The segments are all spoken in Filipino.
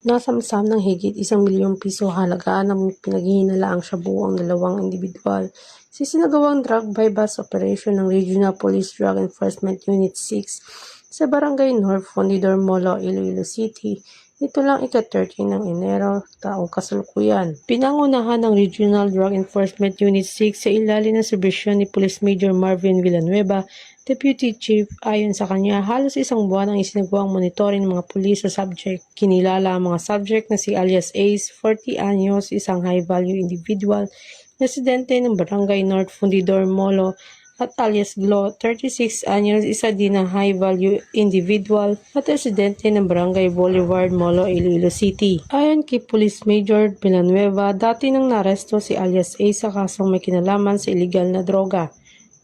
Nasamsam ng higit 1 milyong piso halaga ng pinaghihinalaang shabu ang dalawang indibidwal sa isinagawang drug bypass operation ng Regional Police Drug Enforcement Unit 6 sa Barangay North, Fundidor Molo, Iloilo City. Ito lang ika-13 ng Enero taong kasalukuyan. Pinangunahan ng Regional Drug Enforcement Unit 6 sa ilalim ng supervisyon ni Police Major Marvin Villanueva, Deputy Chief. Ayon sa kanya, halos 1 buwan ang isinagawang monitoring ng mga pulis sa subject. Kinilala ang mga subject na si alias Ace, 40 anyos, isang high-value individual, residente ng Barangay North, Fundidor Molo, at alias Glo, 36 anyos, isa din na high-value individual at residente ng Barangay Boulevard, Molo, Iloilo City. Ayon kay Police Major Villanueva, dati nang naresto si alias Ace sa kasong may kinalaman sa illegal na droga.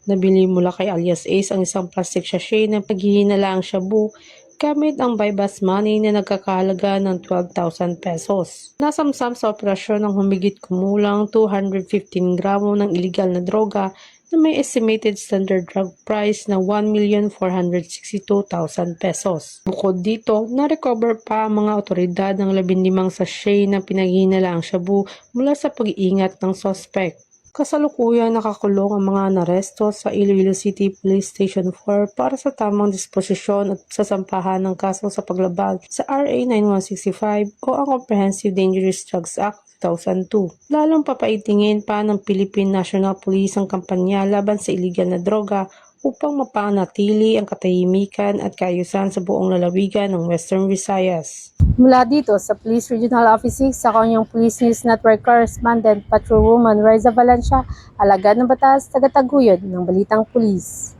Nabili mula kay alias Ace ang isang plastic sachet na paghihinalaang shabu gamit ang bypass money na nagkakahalaga ng 12,000 pesos. Nasamsam sa operasyon ng humigit kumulang 215 gramo ng illegal na droga na may estimated standard drug price na 1,462,000 pesos. Bukod dito, na-recover pa ang mga otoridad ng 15 sachet na pinaghihinalaang shabu mula sa pag-iingat ng suspect. Kasalukuyan nakakulong ang mga naresto sa Iloilo City Police Station 4 para sa tamang disposisyon at sasampahan ng kaso sa paglabag sa RA 9165 o ang Comprehensive Dangerous Drugs Act 2002. Lalong papaitingin pa ng Philippine National Police ang kampanya laban sa iligal na droga upang mapanatili ang katahimikan at kaayusan sa buong lalawigan ng Western Visayas. Mula dito sa Police Regional Office 6, ako ang Police News Network Correspondent Patrolwoman Raiza Valencia, alagad ng batas, tagataguyod ng Balitang Pulis.